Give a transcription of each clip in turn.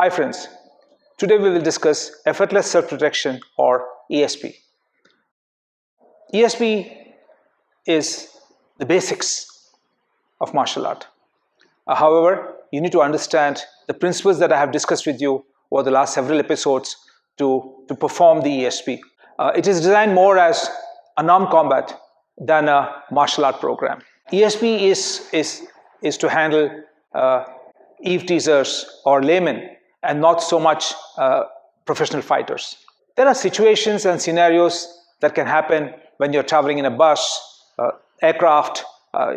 Hi friends, today we will discuss effortless self-protection or ESP. ESP is the basics of martial art. However, you need to understand the principles that I have discussed with you over the last several episodes to perform the ESP. It is designed more as unarmed combat than a martial art program. ESP is to handle eve teasers or laymen and not so much professional fighters. There are situations and scenarios that can happen when you're traveling in a bus, aircraft,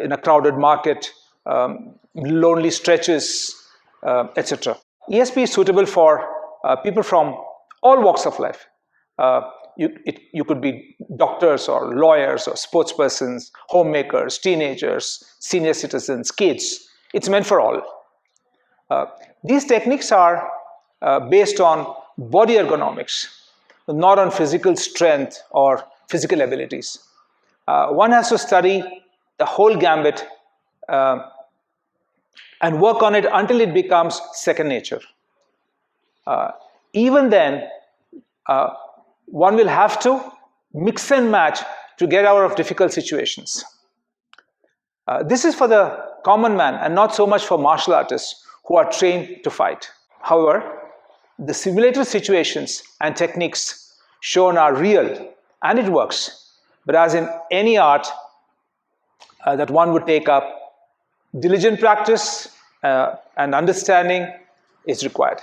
in a crowded market, lonely stretches, etc. ESP is suitable for people from all walks of life. You could be doctors or lawyers or sportspersons, homemakers, teenagers, senior citizens, kids. It's meant for all. These techniques are based on body ergonomics, not on physical strength or physical abilities. One has to study the whole gambit and work on it until it becomes second nature. Even then, one will have to mix and match to get out of difficult situations. This is for the common man and not so much for martial artists who are trained to fight. However, the simulated situations and techniques shown are real and it works. But as in any art that one would take up, diligent practice and understanding is required.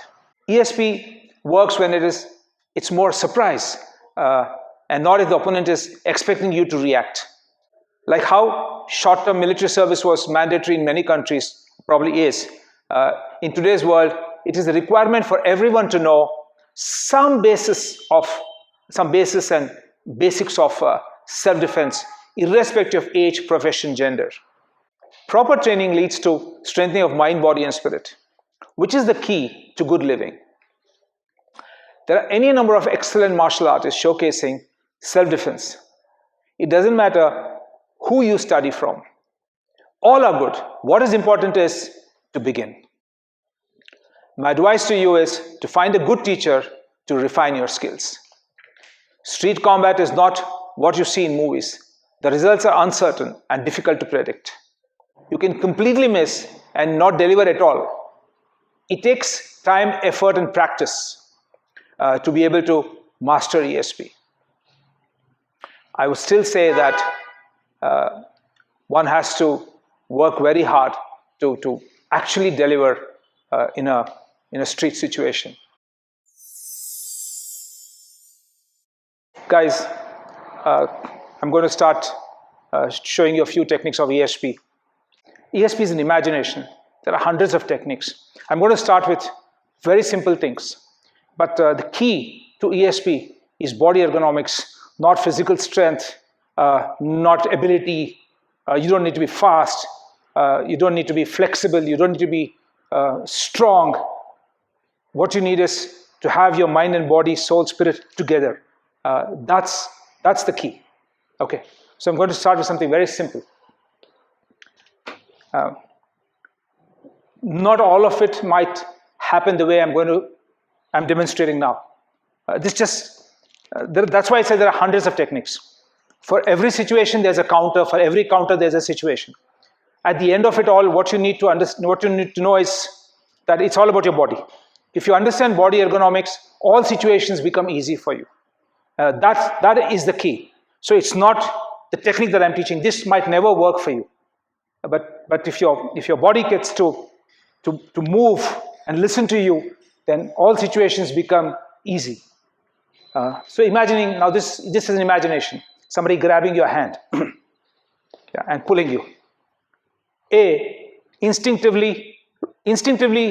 ESP works when it's more surprise and not if the opponent is expecting you to react. Like how short-term military service was mandatory in many countries, probably is. In today's world, it is a requirement for everyone to know some basis and basics of self-defense, irrespective of age, profession, gender. Proper training leads to strengthening of mind, body, and spirit, which is the key to good living. There are any number of excellent martial artists showcasing self-defense. It doesn't matter who you study from. All are good. What is important is to begin. My advice to you is to find a good teacher to refine your skills. Street combat is not what you see in movies. The results are uncertain and difficult to predict. You can completely miss and not deliver at all. It takes time, effort, and practice to be able to master ESP. I would still say that one has to work very hard to actually deliver in a street situation. Guys, I'm going to start showing you a few techniques of ESP. ESP is an imagination. There are hundreds of techniques. I'm going to start with very simple things. But the key to ESP is body ergonomics, not physical strength, not ability. You don't need to be fast. You don't need to be flexible. You don't need to be strong. What you need is to have your mind and body, soul, spirit together. That's the key. Okay, so I'm going to start with something very simple. Not all of it might happen the way I'm demonstrating now. That's why I say there are hundreds of techniques. For every situation, there's a counter. For every counter, there's a situation. At the end of it all, what you need to understand, what you need to know is that it's all about your body. If you understand body ergonomics, all situations become easy for you. That is the key. So it's not the technique that I'm teaching. This might never work for you. But if your body gets to move and listen to you, then all situations become easy. So imagining, now this is an imagination. Somebody grabbing your hand and pulling you. Instinctively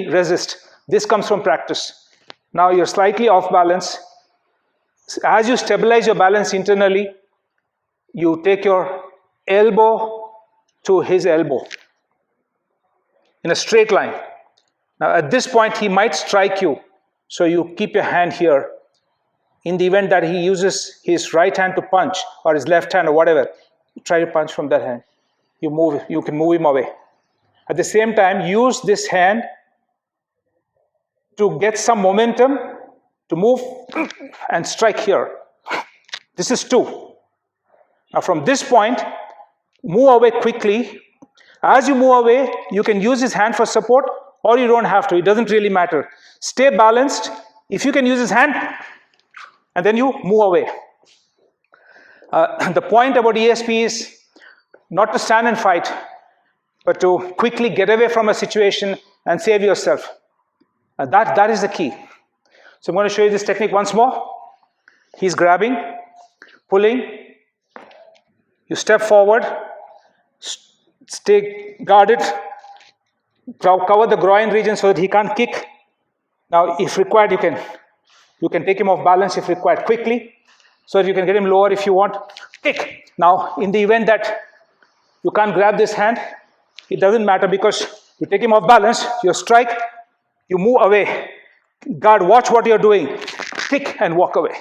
resist. This comes from practice. Now you're slightly off balance. As you stabilize your balance internally, you take your elbow to his elbow in a straight line. Now at this point, he might strike you. So you keep your hand here. In the event that he uses his right hand to punch or his left hand or whatever, try to punch from that hand. You can move him away. At the same time, use this hand to get some momentum to move and strike here. This is 2. Now from this point, move away quickly. As you move away, you can use his hand for support, or you don't have to. It doesn't really matter. Stay balanced. If you can use his hand, and then you move away. The point about ESP is not to stand and fight, but to quickly get away from a situation and save yourself. That is the key. So I'm going to show you this technique once more. He's grabbing, pulling. You step forward, stay guarded, cover the groin region so that he can't kick. Now, if required, you can take him off balance if required quickly, so that you can get him lower if you want. Kick. Now, in the event that you can't grab this hand, it doesn't matter because you take him off balance, you strike, you move away. Guard, watch what you're doing. Kick and walk away.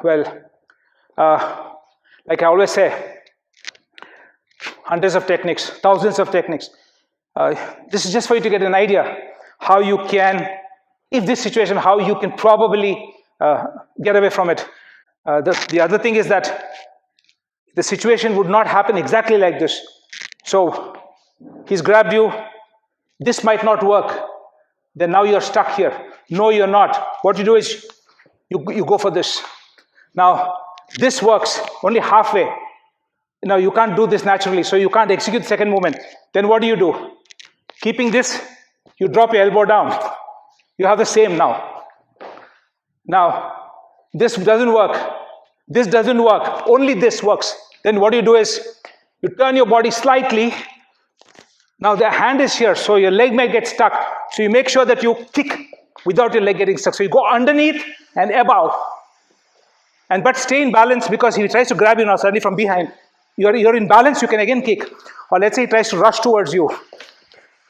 Well, like I always say, hundreds of techniques, thousands of techniques. This is just for you to get an idea how you can, if this situation, how you can probably get away from it. The other thing is that the situation would not happen exactly like this. So he's grabbed you. This might not work. Then now you're stuck here. No, you're not. What you do is you go for this. Now, this works only halfway. Now, you can't do this naturally, so you can't execute the second movement. Then what do? Keeping this, you drop your elbow down. You have the same now. Now, this doesn't work. This doesn't work. Only this works. Then what you do is you turn your body slightly. Now, the hand is here, so your leg may get stuck. So you make sure that you kick without your leg getting stuck. So you go underneath and above. But stay in balance, because if he tries to grab you now suddenly from behind, you're in balance, you can again kick. Or let's say he tries to rush towards you.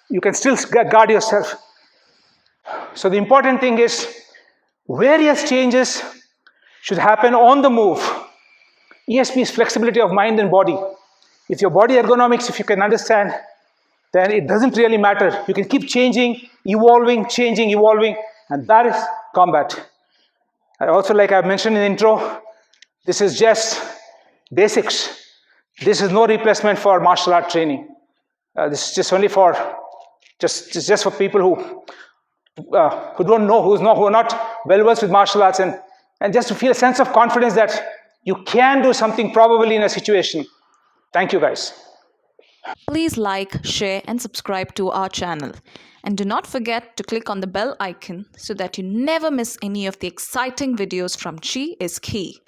You can still guard yourself. So the important thing is various changes should happen on the move. ESP is flexibility of mind and body. If your body ergonomics, if you can understand, then it doesn't really matter. You can keep changing, evolving, changing, evolving, and that is combat. Also, like I mentioned in the intro, this is just basics. This is no replacement for martial art training. This is just only for just for people who don't know, who are not well versed with martial arts, and just to feel a sense of confidence that you can do something probably in a situation. Thank you, guys. Please like, share, and subscribe to our channel. And do not forget to click on the bell icon so that you never miss any of the exciting videos from Chi is Key.